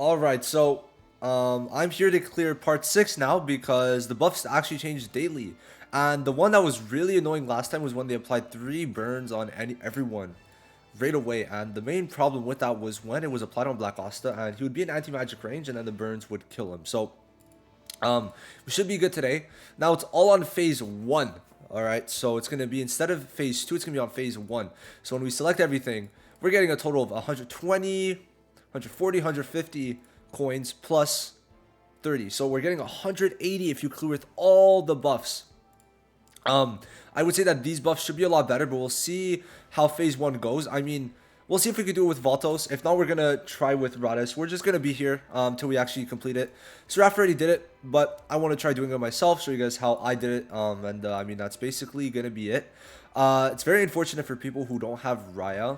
Alright, so I'm here to clear part 6 now because the buffs actually changed daily. And the one that was really annoying last time was when they applied 3 burns on everyone right away. And the main problem with that was when it was applied on Black Asta and he would be in anti-magic range and then the burns would kill him. So we should be good today. Now it's all on phase 1. Alright, so it's going to be, instead of phase 2, it's going to be on phase 1. So when we select everything, we're getting a total of 120, 140, 150 coins plus 30. So we're getting 180 if you clear with all the buffs. I would say that these buffs should be a lot better, but we'll see how phase 1 goes. I mean, we'll see if we can do it with Vatos. If not, we're going to try with Radis. We're just going to be here until we actually complete it. Seraph already did it, but I want to try doing it myself, show you guys how I did it. I mean, that's basically going to be it. It's very unfortunate for people who don't have Raya.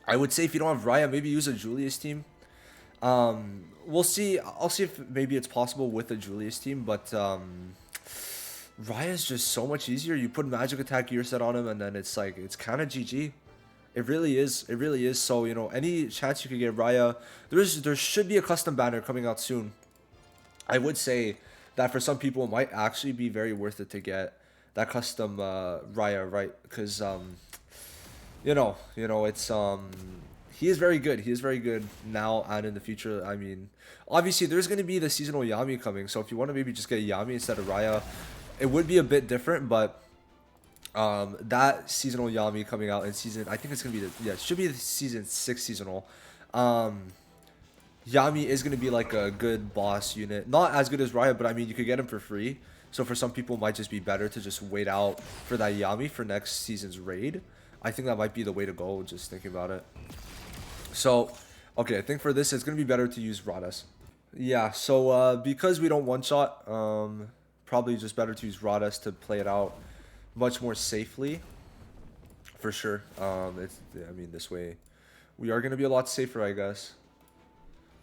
I would say if you don't have Raya, maybe use a Julius team. We'll see. I'll see if maybe it's possible with a Julius team, but Raya is just so much easier. You put magic attack gear set on him, and then it's like, it's kind of GG. It really is. It really is. So, you know, any chance you could get Raya, there should be a custom banner coming out soon. I would say that for some people, it might actually be very worth it to get that custom Raya, right? Because you know, it's he is very good. He is very good now and in the future. I mean, obviously there's going to be the seasonal Yami coming, so if you want to maybe just get Yami instead of Raya, it would be a bit different. But that seasonal Yami coming out in season, I think it's going to be it should be the season 6 seasonal. Yami is going to be like a good boss unit, not as good as Raya, but I mean, you could get him for free. So for some people, it might just be better to just wait out for that Yami for next season's raid. I think that might be the way to go, just thinking about it. So, okay, I think for this, it's going to be better to use Radis. Yeah, so because we don't one-shot, probably just better to use Radis to play it out much more safely. For sure. I mean, this way, we are going to be a lot safer, I guess.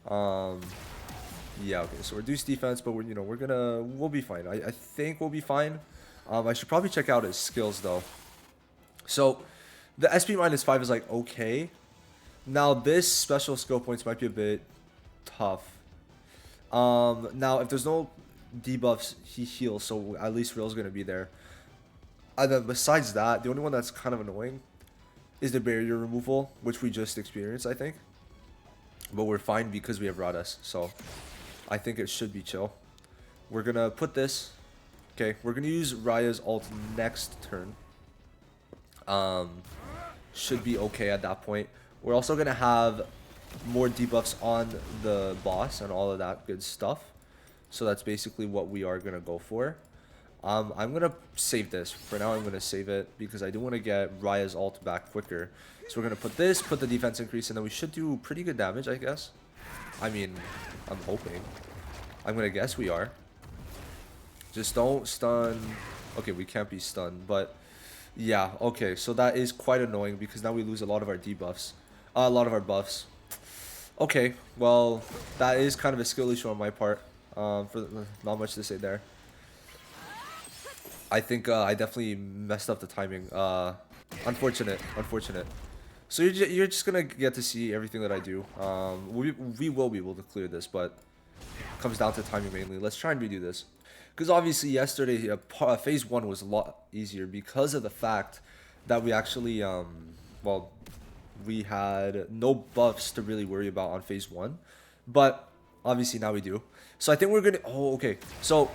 Yeah, okay, so reduce defense, but we'll be fine. I think we'll be fine. I should probably check out his skills, though. So, the SP -5 is like, okay. Now, this special skill points might be a bit tough. Now, if there's no debuffs, he heals, so at least Real's going to be there. And then besides that, the only one that's kind of annoying is the barrier removal, which we just experienced, I think. But we're fine because we have Radis, so I think it should be chill. We're going to put this. Okay, we're going to use Raya's ult next turn. Should be okay at that point. We're also going to have more debuffs on the boss and all of that good stuff. So that's basically what we are going to go for. I'm going to save this. For now, I'm going to save it because I do want to get Raya's ult back quicker. So we're going to put this, put the defense increase, and then we should do pretty good damage, I guess. I mean, I'm hoping. I'm going to guess we are. Just don't stun. Okay, we can't be stunned, but yeah, okay. So that is quite annoying because now we lose a lot of our debuffs. A lot of our buffs. Okay, well, that is kind of a skill issue on my part. Not much to say there. I think I definitely messed up the timing. Unfortunate. So you're just gonna get to see everything that I do. We will be able to clear this, but it comes down to timing mainly. Let's try and redo this. Because obviously yesterday, phase 1 was a lot easier because of the fact that we actually, well, we had no buffs to really worry about on phase 1. But obviously now we do. So I think we're gonna, oh, okay. So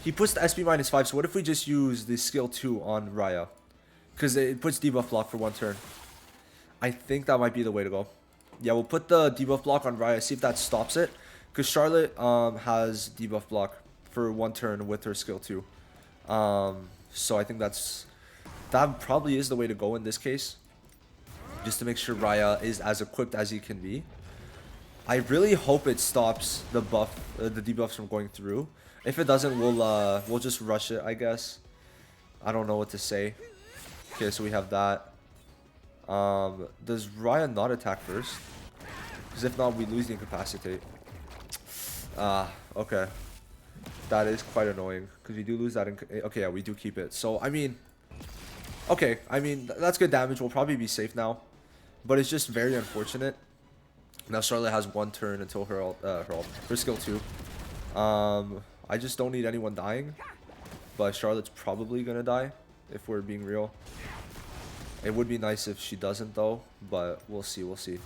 he puts the SP -5, so what if we just use the skill 2 on Raya? Because it puts debuff block for 1 turn. I think that might be the way to go. Yeah, we'll put the debuff block on Raya, see if that stops it. Because Charlotte has debuff block for 1 turn with her skill 2. So I think that probably is the way to go in this case. Just to make sure Raya is as equipped as he can be. I really hope it stops the debuffs from going through. If it doesn't, we'll just rush it, I guess. I don't know what to say. Okay, so we have that. Does Raya not attack first? Because if not, we lose the incapacitate. Okay. That is quite annoying. Because we do lose that. Okay, yeah, we do keep it. So, I mean... Okay, I mean, that's good damage. We'll probably be safe now. But it's just very unfortunate. Now Charlotte has one turn until her skill 2. I just don't need anyone dying, but Charlotte's probably gonna die if we're being real. It would be nice if she doesn't though, but we'll see, we'll see.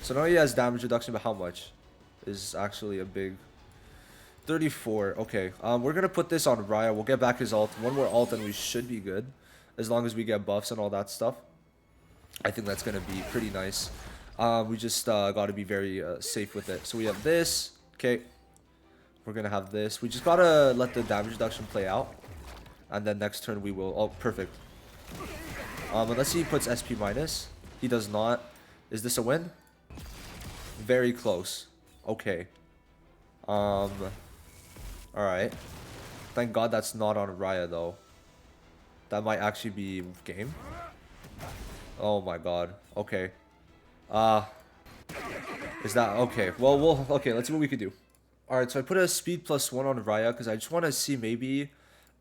So now he has damage reduction, but how much is actually a big 34. Okay, we're gonna put this on Raya. We'll get back his ult. One more ult and we should be good, as long as we get buffs and all that stuff. I think that's gonna be pretty nice. We just gotta be very safe with it. So we have this. Okay, we're gonna have this. We just gotta let the damage reduction play out, and then next turn we will. Oh, perfect. Unless he puts SP minus, he does not. Is this a win? Very close. Okay. All right. Thank God that's not on Raya though. That might actually be game. Oh my God. Okay. Is that okay? Well, okay. Let's see what we could do. All right. So I put a speed +1 on Raya because I just want to see maybe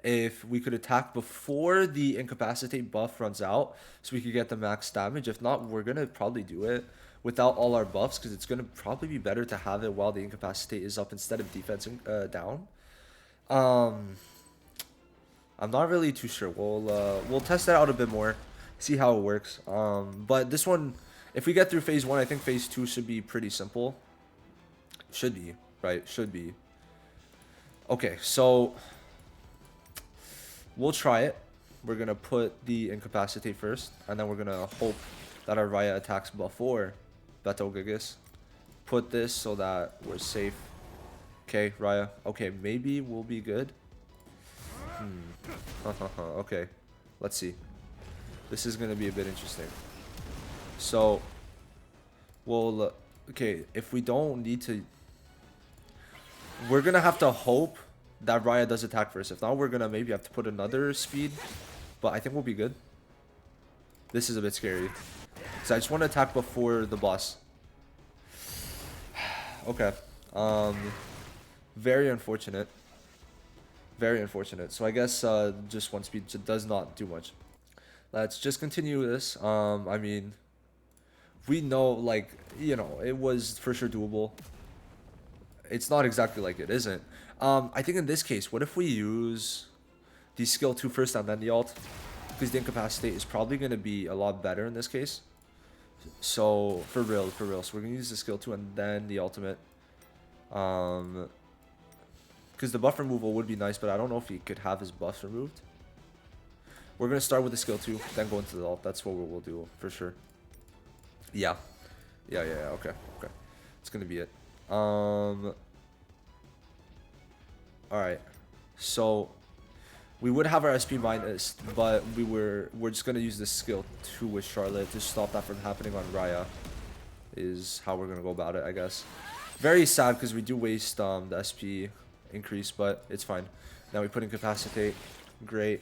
if we could attack before the incapacitate buff runs out, so we could get the max damage. If not, we're gonna probably do it without all our buffs, because it's gonna probably be better to have it while the incapacitate is up instead of defense down. I'm not really too sure. We'll test that out a bit more, see how it works. But this one, if we get through phase 1, I think phase 2 should be pretty simple. Should be, right? Should be. Okay, so we'll try it. We're gonna put the incapacitate first, and then we're gonna hope that our Raya attacks before BETELGIGAS. Put this so that we're safe. Okay, Raya. Okay, maybe we'll be good. Okay, let's see. This is gonna be a bit interesting. So, well, okay, if we don't need to, we're gonna have to hope that Raya does attack first. If not, we're gonna maybe have to put another speed, but I think we'll be good. This is a bit scary, so I just want to attack before the boss. Okay, very unfortunate. Very unfortunate. So I guess just one speed does not do much. Let's just continue this. I mean, we know, like, you know, it was for sure doable. It's not exactly like it isn't. I think in this case, what if we use the skill 2 first and then the ult? Because the incapacitate is probably going to be a lot better in this case. So, for real. So we're going to use the skill 2 and then the ultimate. Because the buff removal would be nice, but I don't know if he could have his buffs removed. We're going to start with the skill 2, then go into the ult. That's what we'll do, for sure. Yeah. Okay. It's going to be it. Alright. So, we would have our SP minus, but we're just going to use this skill 2 with Charlotte to stop that from happening on Raya. Is how we're going to go about it, I guess. Very sad, because we do waste the SP increase, but it's fine. Now we put incapacitate. Great.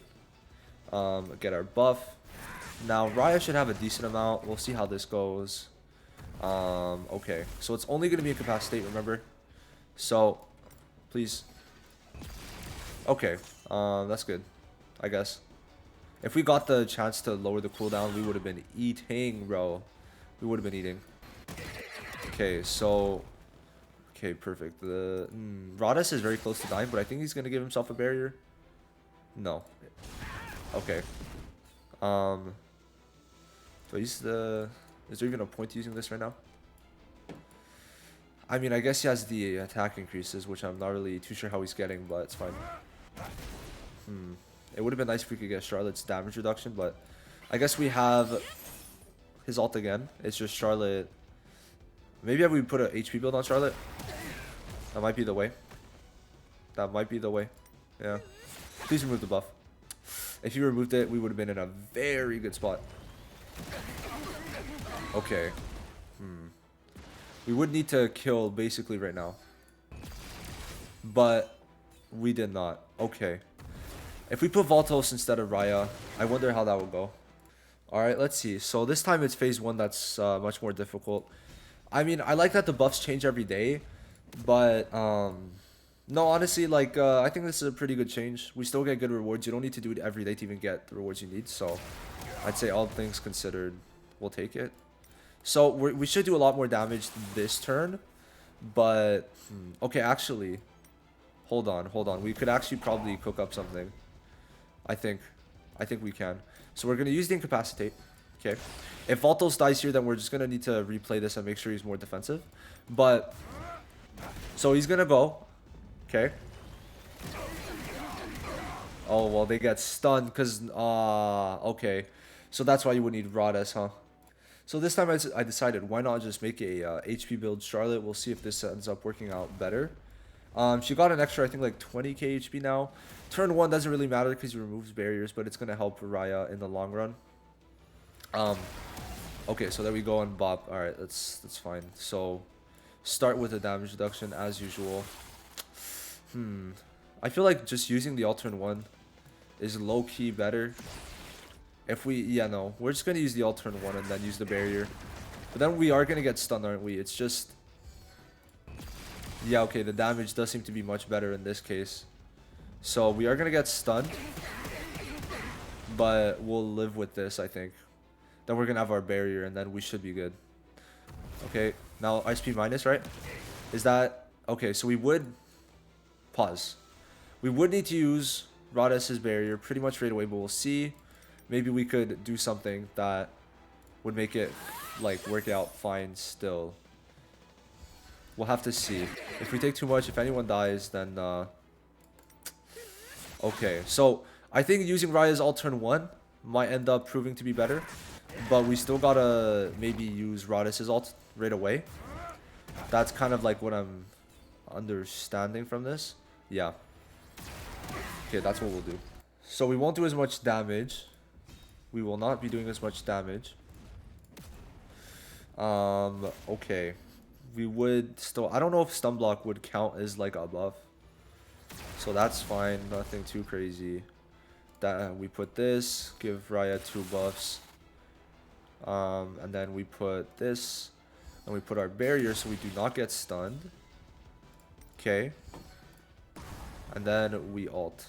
Get our buff. Now Raya should have a decent amount. We'll see how this goes. Okay, so it's only gonna be incapacitate, remember? So please. Okay, that's good, I guess. If we got the chance to lower the cooldown, we would have been eating, bro. We would have been eating. Okay, so okay, perfect. The Radis is very close to dying, but I think he's gonna give himself a barrier. No. Okay. So he's the. Is there even a point to using this right now? I mean, I guess he has the attack increases, which I'm not really too sure how he's getting, but it's fine. It would have been nice if we could get Charlotte's damage reduction, but I guess we have his ult again. It's just Charlotte. Maybe if we put a HP build on Charlotte, that might be the way. That might be the way. Yeah. Please remove the buff. If you removed it, we would have been in a very good spot. Okay. We would need to kill basically right now. But we did not. Okay. If we put Voltos instead of Raya, I wonder how that would go. Alright, let's see. So this time it's phase 1 that's much more difficult. I mean, I like that the buffs change every day. But, no, honestly, like, I think this is a pretty good change. We still get good rewards. You don't need to do it every day to even get the rewards you need. So, I'd say all things considered, we'll take it. So we should do a lot more damage this turn. But, okay, actually, hold on. We could actually probably cook up something. I think we can. So we're going to use the Incapacitate. Okay. If Valtos dies here, then we're just going to need to replay this and make sure he's more defensive. But, so he's going to go. Okay. Oh, well, they get stunned because, okay. So that's why you would need Rhodas, huh? So this time I decided, why not just make a HP build Charlotte? We'll see if this ends up working out better. She got an extra, I think, like 20k HP now. Turn 1 doesn't really matter because he removes barriers, but it's going to help Raya in the long run. Okay, so there we go on Bop. Alright, that's fine. So, start with a damage reduction as usual. I feel like just using the Altern 1 is low-key better. If we, yeah, no, we're just going to use the Altern 1 and then use the barrier. But then we are going to get stunned, aren't we? It's just, yeah, okay, the damage does seem to be much better in this case. So we are going to get stunned. But we'll live with this, I think. Then we're going to have our barrier and then we should be good. Okay, now SP minus, right? Is that, okay, so we would, pause. We would need to use Rhodas' barrier pretty much right away, but we'll see. Maybe we could do something that would make it, like, work out fine still. We'll have to see. If we take too much, if anyone dies, then, okay, so I think using Raya's Altern 1 might end up proving to be better. But we still gotta maybe use Rhodas' ult right away. That's kind of like what I'm understanding from this. Yeah. Okay, that's what we'll do. So we won't do as much damage. We will not be doing as much damage. Okay. We would still, I don't know if stun block would count as like a buff. So that's fine, nothing too crazy. That we put this, give Raya 2 buffs. And then we put this, and we put our barrier so we do not get stunned. Okay. And then we ult.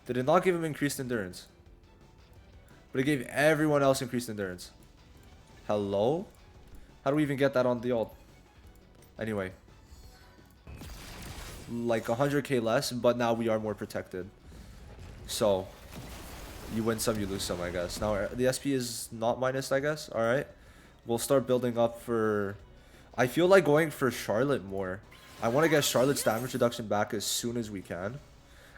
Did it not give him increased endurance? But it gave everyone else increased endurance. Hello? How do we even get that on the ult? Anyway. Like 100k less, but now we are more protected. So, you win some, you lose some, I guess. Now, the SP is not minus, I guess. Alright. We'll start building up for... I feel like going for Charlotte more. I want to get Charlotte's damage reduction back as soon as we can.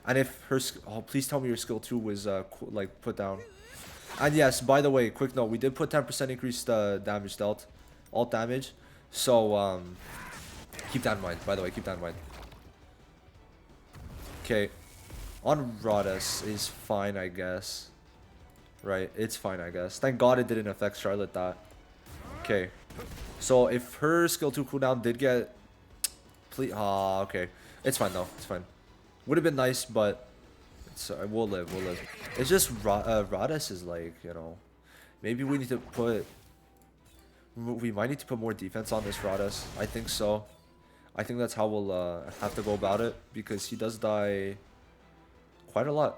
And if her... Oh, please tell me your skill 2 was, like, put down. And yes, by the way, quick note. We did put 10% increased damage dealt. Alt damage. So, keep that in mind. By the way, keep that in mind. Okay. On Rhodas is fine, I guess. Right, it's fine, I guess. Thank God it didn't affect Charlotte that. Okay. So if her skill 2 cooldown did get... Please, okay. It's fine though, it's fine. Would have been nice, but... It's, we'll live, we'll live. It's just Rhodas is like, you know... Maybe we need to put... We might need to put more defense on this Rhodas. I think so. I think that's how we'll have to go about it. Because he does die... quite a lot.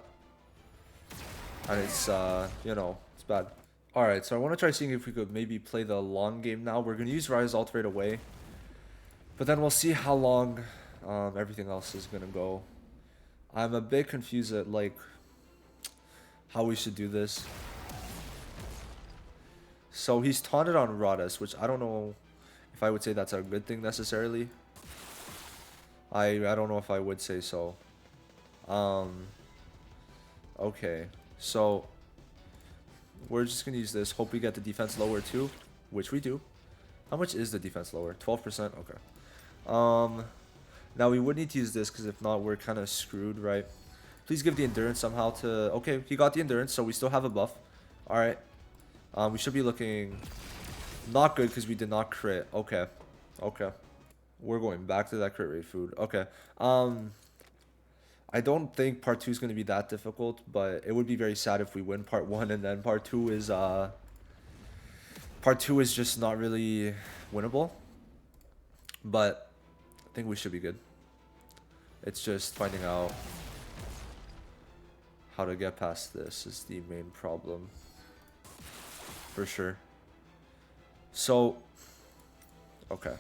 And it's, you know, it's bad. Alright, so I want to try seeing if we could maybe play the long game now. We're going to use Rise ult right away. But then we'll see how long everything else is going to go. I'm a bit confused at, like, how we should do this. So he's taunted on Rhodas, which I don't know if I would say that's a good thing necessarily. I don't know if I would say so. Okay, so we're just gonna use this. Hope we get the defense lower too, which we do. How much is the defense lower? 12%. Okay. Now we would need to use this because if not, we're kind of screwed, right? Please give the endurance somehow to. Okay, he got the endurance, so we still have a buff. All right. We should be looking not good because we did not crit. Okay. Okay. We're going back to that crit rate food. Okay. I don't think part 2 is going to be that difficult, but it would be very sad if we win part 1 and then part 2 is just not really winnable. But I think we should be good. It's just finding out how to get past this is the main problem. For sure. So, okay.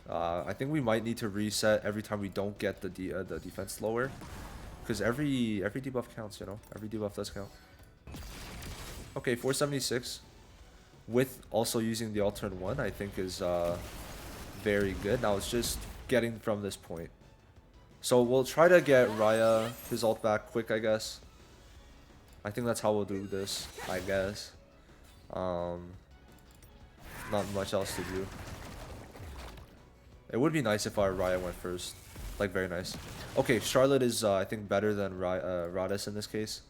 I think we might need to reset every time we don't get the defense lower, because every debuff counts, you know. Every debuff does count. Okay, 476 with also using the alternate one, I think is very good. Now it's just getting from this point. So we'll try to get Raya his ult back quick, I guess. I think that's how we'll do this, I guess. Not much else to do. It would be nice if our Raya went first. Like, very nice. Okay, Charlotte is, I think, better than Radis in this case.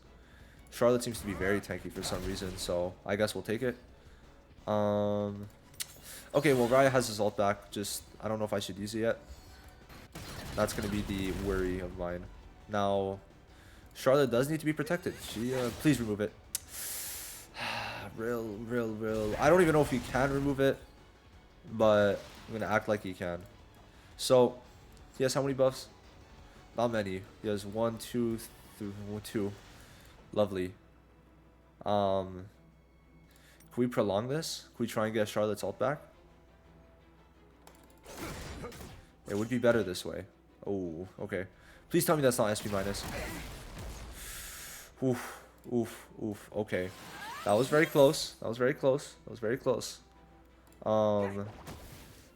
Charlotte seems to be very tanky for some reason, so I guess we'll take it. Okay, well, Raya has his ult back. Just, I don't know if I should use it yet. That's going to be the worry of mine. Now, Charlotte does need to be protected. She, please remove it. Real. I don't even know if he can remove it, but I'm going to act like he can. So, he has how many buffs? Not many. He has 1, 2, 3, 2. Lovely. Can we prolong this? Can we try and get Charlotte's ult back? It would be better this way. Oh, okay. Please tell me that's not SP minus. Oof. Okay. That was very close.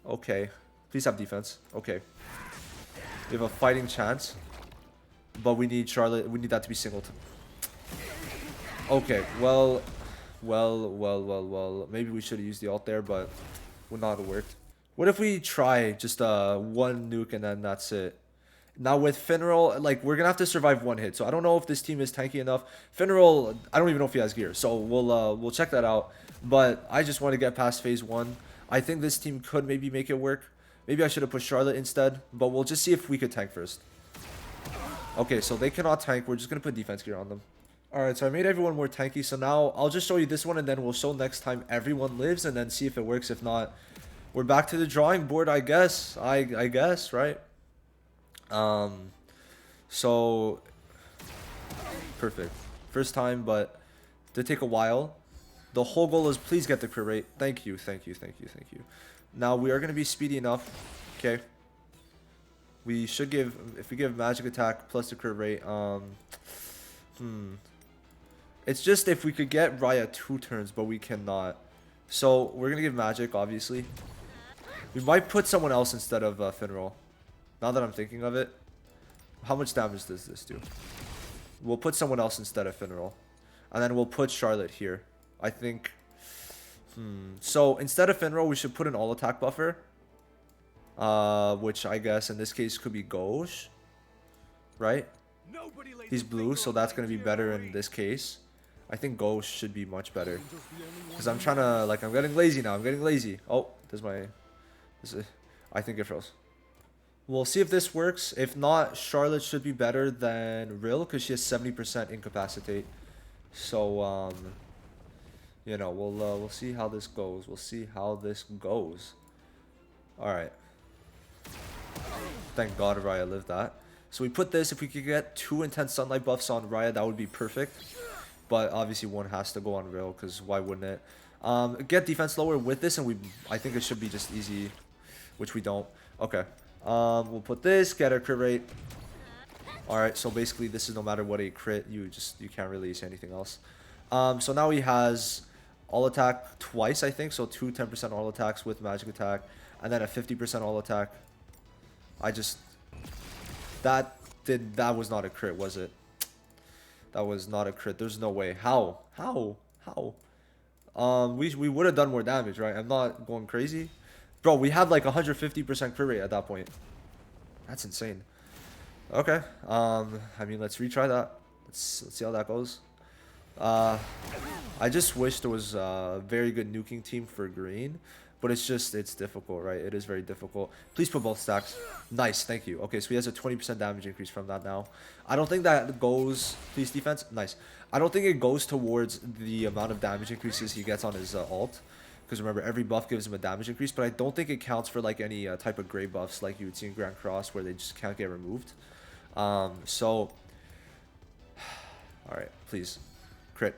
Okay. Please have defense. Okay. We have a fighting chance. But we need Charlotte. We need that to be singled. Okay. Well. Maybe we should have used the ult there, but would not have worked. What if we try just one nuke and then that's it? Now with Finral, like, we're gonna have to survive one hit. So I don't know if this team is tanky enough. Finral, I don't even know if he has gear. So we'll check that out. But I just want to get past phase 1. I think this team could maybe make it work. Maybe I should have pushed Charlotte instead. But we'll just see if we could tank first. Okay, so they cannot tank. We're just gonna put defense gear on them. Alright, so I made everyone more tanky. So now I'll just show you this one and then we'll show next time everyone lives and then see if it works. If not, we're back to the drawing board, I guess. I guess, right? So perfect. First time, but did take a while. The whole goal is please get the crit rate. Thank you. Now we are going to be speedy enough. Okay. We should give, if we give magic attack plus the crit rate, it's just if we could get Raya 2 turns, but we cannot. So we're going to give magic, obviously. We might put someone else instead of Finral. Now that I'm thinking of it. How much damage does this do? We'll put someone else instead of Finral. And then we'll put Charlotte here. I think... So instead of Finral, we should put an all-attack buffer. Which I guess in this case could be Gauche. Right? He's blue, so that's going to be better in this case. I think Gauche should be much better. Because I'm trying to... Like, I'm getting lazy now. Oh, there's my... I think it froze. We'll see if this works. If not, Charlotte should be better than Rill because she has 70% incapacitate. So, you know, we'll see how this goes. All right. Thank God Raya lived that. So we put this. If we could get 2 intense sunlight buffs on Raya, that would be perfect. But obviously one has to go on Rill because why wouldn't it? Get defense lower with this, and I think it should be just easy, which we don't. Okay. We'll put this, get a crit rate. Alright, so basically this is no matter what a crit, you can't really use anything else. So now he has all attack twice, I think. So 2 10% all attacks with magic attack, and then a 50% all attack. That was not a crit, was it? That was not a crit. There's no way. How? We would have done more damage, right? I'm not going crazy. Bro, we had like 150% crit rate at that point. That's insane. Okay. I mean, let's retry that. Let's see how that goes. I just wish there was a very good nuking team for green. But it's difficult, right? It is very difficult. Please put both stacks. Nice, thank you. Okay, so he has a 20% damage increase from that now. I don't think that goes... Please, defense. Nice. I don't think it goes towards the amount of damage increases he gets on his ult. Because remember, every buff gives him a damage increase. But I don't think it counts for like any type of gray buffs like you would see in Grand Cross where they just can't get removed. Alright, please. Crit.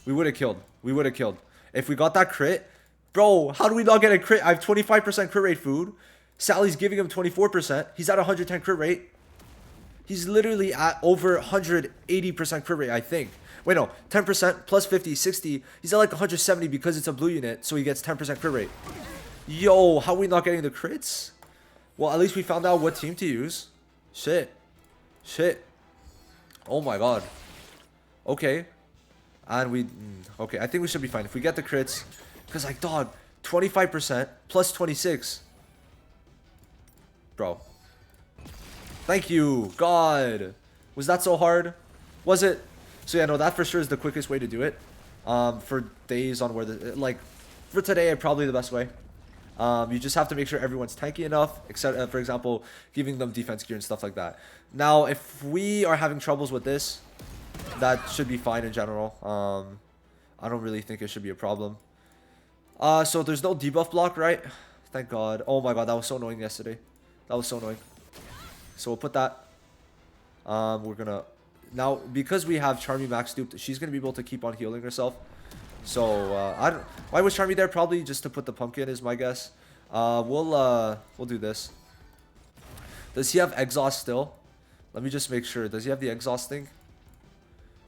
We would have killed. We would have killed. If we got that crit, bro, how do we not get a crit? I have 25% crit rate food. Sally's giving him 24%. He's at 110 crit rate. He's literally at over 180% crit rate, I think. Wait, no. 10% plus 50, 60. He's at like 170 because it's a blue unit, so he gets 10% crit rate. Yo, how are we not getting the crits? Well, at least we found out what team to use. Shit. Shit. Oh my god. Okay. And we... Okay, I think we should be fine. If we get the crits... Because, like, dog, 25% plus 26. Bro. Thank you. God. Was that so hard? Was it? So, yeah, no, that for sure is the quickest way to do it. For days on where the... Like, for today, probably the best way. You just have to make sure everyone's tanky enough, except for example, giving them defense gear and stuff like that. Now, if we are having troubles with this, that should be fine in general. I don't really think it should be a problem. So there's no debuff block, right? Thank God. Oh my God, that was so annoying yesterday. That was so annoying. So we'll put that. We're gonna now, because we have Charmy max duped, she's gonna be able to keep on healing herself. So I don't. Why was Charmy there? Probably just to put the pumpkin, is my guess. We'll do this. Does he have exhaust still? Let me just make sure. Does he have the exhaust thing?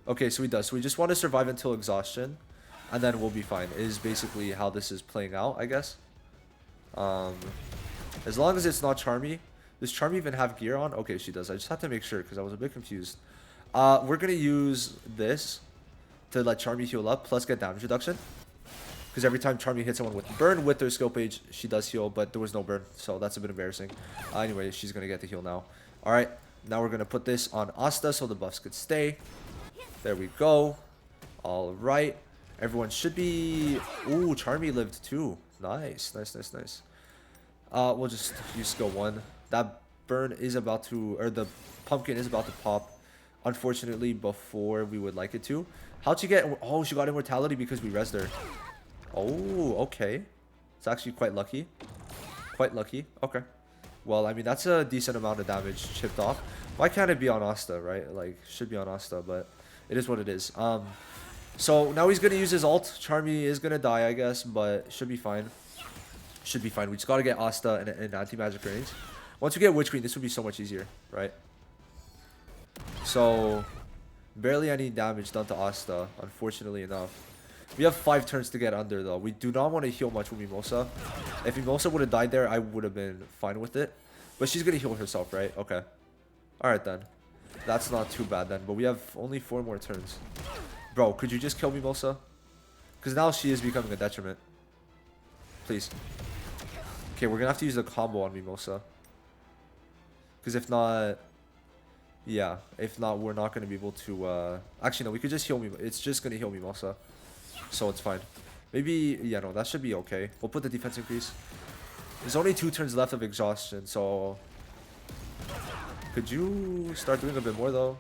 Okay, so he does. So we just want to survive until exhaustion, and then we'll be fine. Is basically how this is playing out, I guess. As long as it's not Charmy. Does Charmy even have gear on? Okay, she does. I just have to make sure because I was a bit confused. We're gonna use this to let Charmy heal up, plus get damage reduction. Because every time Charmy hits someone with burn with their skill page, she does heal, but there was no burn, so that's a bit embarrassing. Anyway, she's gonna get the heal now. Alright, now we're gonna put this on Asta so the buffs could stay. There we go. Alright. Everyone should be... Ooh, Charmy lived too. Nice, nice, nice, nice. We'll just use skill 1. That burn is about to... Or the pumpkin is about to pop. Unfortunately, before we would like it to. How'd she get... Oh, she got immortality because we rezzed her. Oh, okay. It's actually quite lucky. Quite lucky. Okay. Well, I mean, that's a decent amount of damage chipped off. Why can't it be on Asta, right? Like, should be on Asta, but it is what it is. So now he's gonna use his ult. Charmy is gonna die, I guess, but should be fine. Should be fine. We just gotta get Asta in anti-magic range. Once we get Witch Queen, this would be so much easier, right? So, barely any damage done to Asta, unfortunately enough. We have 5 turns to get under, though. We do not want to heal much with Mimosa. If Mimosa would have died there, I would have been fine with it. But she's gonna heal herself, right? Okay. Alright, then. That's not too bad, then. But we have only 4 more turns. Bro, could you just kill Mimosa? Because now she is becoming a detriment. Please. Okay, we're gonna have to use the combo on Mimosa. Because if not... Yeah, if not, we're not gonna be able to... Actually, no, we could just heal Mimosa. It's just gonna heal Mimosa. So it's fine. Maybe... Yeah, no, that should be okay. We'll put the defense increase. There's only 2 turns left of exhaustion, so... Could you start doing a bit more, though?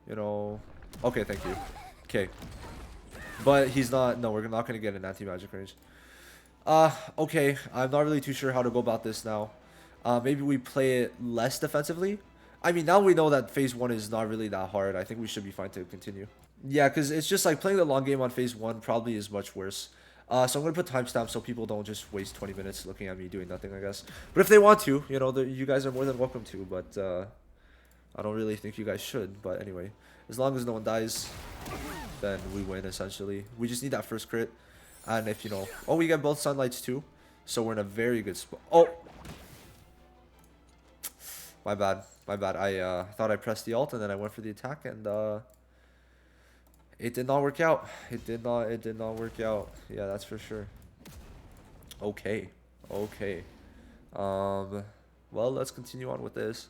You know... Okay, thank you. Okay. But he's not... No, we're not gonna get an anti-magic range. Okay. I'm not really too sure how to go about this now. Maybe we play it less defensively. I mean, now we know that phase 1 is not really that hard. I think we should be fine to continue. Yeah, because it's just like playing the long game on phase 1 probably is much worse. So I'm going to put timestamps so people don't just waste 20 minutes looking at me doing nothing, I guess. But if they want to, you know, you guys are more than welcome to. But I don't really think you guys should. But anyway, as long as no one dies, then we win, essentially. We just need that first crit. And if, you know... Oh, we get both sunlights too. So we're in a very good spot. Oh! My bad. My bad. I thought I pressed the ult and then I went for the attack and it did not work out. It did not work out. Yeah, that's for sure. Okay. Okay. Well, let's continue on with this.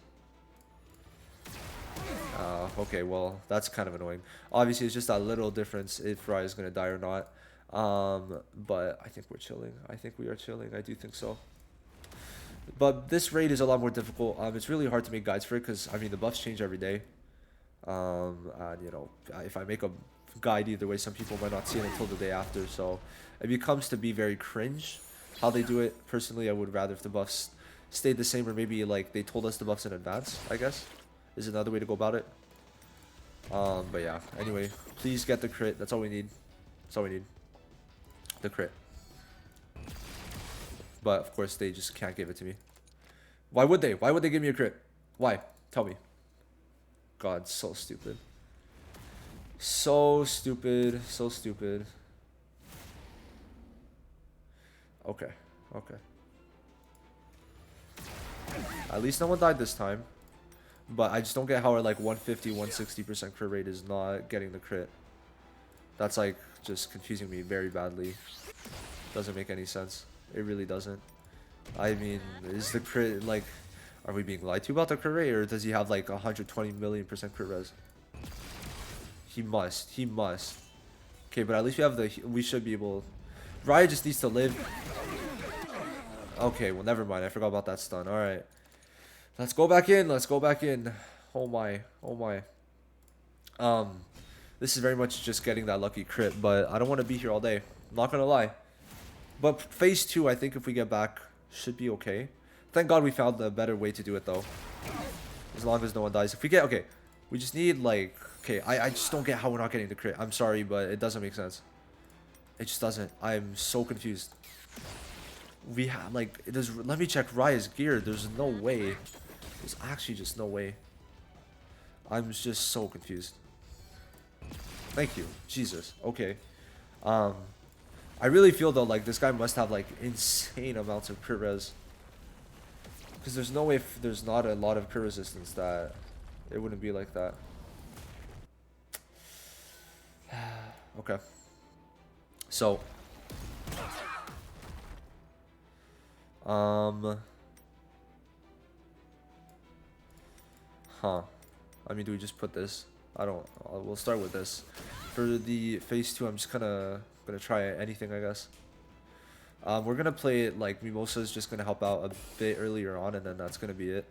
Okay, well, that's kind of annoying. Obviously, it's just that little difference if Rye is going to die or not. But I think we're chilling. I think we are chilling. I do think so. But this raid is a lot more difficult. It's really hard to make guides for it because, I mean, the buffs change every day. And, you know, if I make a guide either way, some people might not see it until the day after. So it becomes to be very cringe how they do it. Personally, I would rather if the buffs stayed the same or maybe, like, they told us the buffs in advance, I guess. Is another way to go about it. But yeah, anyway, please get the crit. That's all we need. That's all we need. The crit. But of course they just can't give it to me. Why would they? Why would they give me a crit? Why? Tell me. God, so stupid. So stupid. So stupid. Okay. Okay. At least no one died this time. But I just don't get how our like 150, 160% crit rate is not getting the crit. That's like just confusing me very badly. Doesn't make any sense. It really doesn't. I mean, is the crit like, are we being lied to about the crit rate, or does he have like 120 million% crit res? He must. He must. Okay, but at least we have the. We should be able. Riot just needs to live. Okay, well, never mind. I forgot about that stun. All right. Let's go back in. Let's go back in. Oh my. Oh my. This is very much just getting that lucky crit, but I don't want to be here all day. I'm not gonna lie. But phase 2, I think if we get back, should be okay. Thank God we found a better way to do it though. As long as no one dies. If we get, okay, we just need like, okay, I just don't get how we're not getting the crit. I'm sorry, but it doesn't make sense. It just doesn't. I'm so confused. We have like, it does. Let me check Raya's gear. There's no way. There's actually just no way. I'm just so confused. Thank you. Jesus. Okay. I really feel though like this guy must have like insane amounts of crit res. Because there's no way if there's not a lot of crit resistance that it wouldn't be like that. Okay. So. Huh. I mean, do we just put this? I don't. We'll start with this. For the phase 2, I'm just gonna try anything, I guess. We're gonna play it like Mimosa's just gonna help out a bit earlier on, and then that's gonna be it.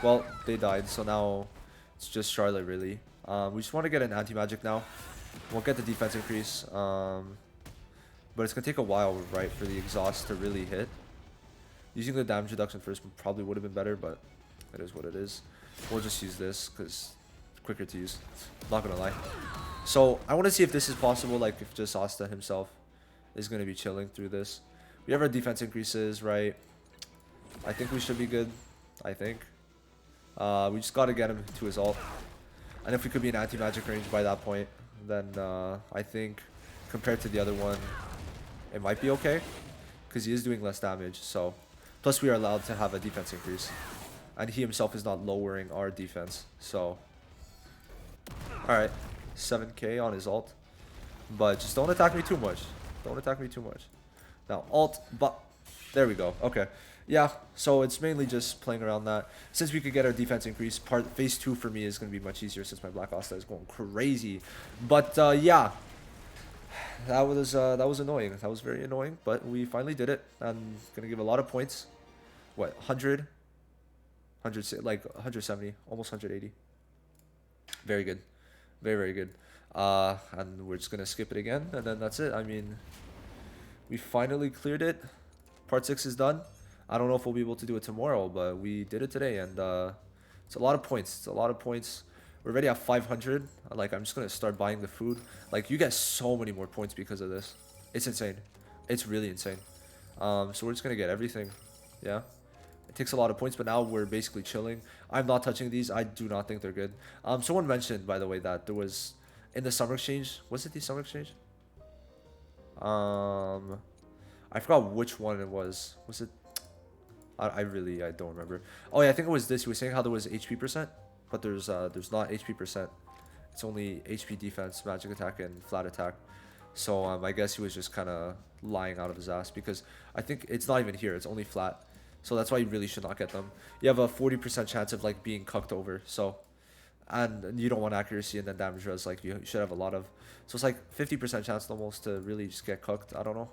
Well, they died, so now it's just Charlotte really. We just want to get an anti-magic now. We'll get the defense increase. But it's gonna take a while, right, for the exhaust to really hit. Using the damage reduction first probably would have been better, but it is what it is. We'll just use this because it's quicker to use. Not gonna lie. So I want to see if this is possible, like if just Asta himself is gonna be chilling through this. We have our defense increases, right? I think we should be good. I think. We just gotta get him to his ult. And if we could be in anti-magic range by that point, then I think compared to the other one, it might be okay. Because he is doing less damage, so. Plus we are allowed to have a defense increase. And he himself is not lowering our defense, so. Alright, 7k on his ult. But just don't attack me too much. Don't attack me too much. Now, ult, but. There we go, okay. Yeah, so it's mainly just playing around that. Since we could get our defense increase, phase 2 for me is going to be much easier since my Black Asta is going crazy. But yeah, that was annoying. That was very annoying, but we finally did it. I'm going to give a lot of points. What, 100? 100, like 170, almost 180. Very good. Very, very good. And we're just going to skip it again, and then that's it. I mean, we finally cleared it. Part 6 is done. I don't know if we'll be able to do it tomorrow, but we did it today, and it's a lot of points. It's a lot of points. We're already at 500. Like, I'm just gonna start buying the food. Like, you get so many more points because of this. It's insane. It's really insane. So we're just gonna get everything. Yeah. It takes a lot of points, but now we're basically chilling. I'm not touching these. I do not think they're good. Someone mentioned, by the way, that there was in the summer exchange. Was it the summer exchange? I forgot which one it was. Was it? I don't remember. Oh yeah, I think it was this. He was saying how there was HP percent, but there's not HP percent. It's only HP defense, magic attack, and flat attack. So I guess he was just kind of lying out of his ass because I think it's not even here. It's only flat. So that's why you really should not get them. You have a 40% chance of like being cucked over. So, and you don't want accuracy and then damage res like you should have a lot of. So it's like 50% chance almost to really just get cucked. I don't know.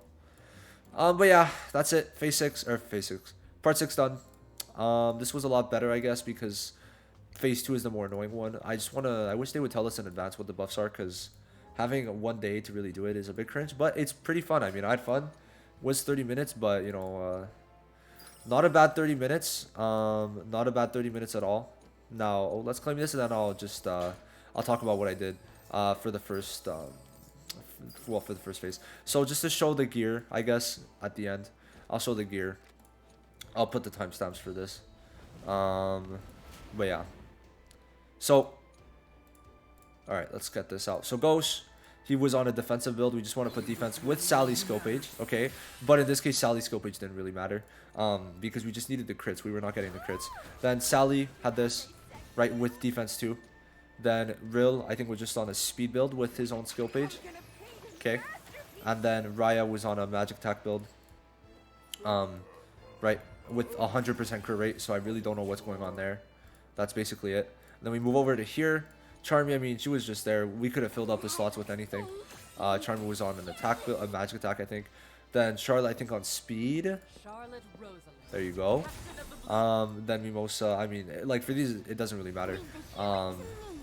But yeah, that's it. Phase 6. Part 6 done. This was a lot better, I guess, because phase 2 is the more annoying one. I wish they would tell us in advance what the buffs are, because having one day to really do it is a bit cringe, but it's pretty fun. I mean, I had fun. It was 30 minutes, but, you know, not a bad 30 minutes. Not a bad 30 minutes at all. Now, let's claim this, and then I'll just, I'll talk about what I did, for the first well, for the first phase. So just to show the gear, I guess at the end, I'll show the gear. I'll put the timestamps for this. But yeah. So, all right, let's get this out. So Ghost, he was on a defensive build. We just want to put defense with Sally's scope age, okay? But in this case, Sally's scope age didn't really matter, because we just needed the crits. We were not getting the crits. Then Sally had this, right, with defense too. Then Rill, I think, was just on a speed build with his own skill page. Okay. And then Raya was on a magic attack build. Right, with 100% crit rate, so I really don't know what's going on there. That's basically it. Then we move over to here. Charmy, I mean, she was just there. We could have filled up the slots with anything. Charmy was on an attack build, a magic attack, I think. Then Charlotte, I think, on speed. There you go. Then Mimosa, I mean, like, for these, it doesn't really matter.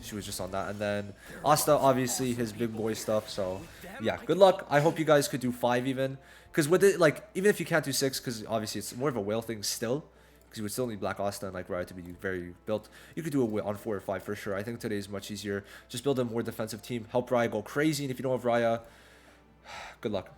She was just on that. And then Asta, obviously, his big boy stuff. So, yeah, good luck. I hope you guys could do 5 even. Because with it, like, even if you can't do 6, because obviously it's more of a whale thing still. Because you would still need Black Asta and, like, Riot to be very built. You could do it on 4 or 5 for sure. I think today is much easier. Just build a more defensive team. Help Raya go crazy. And if you don't have Raya, good luck.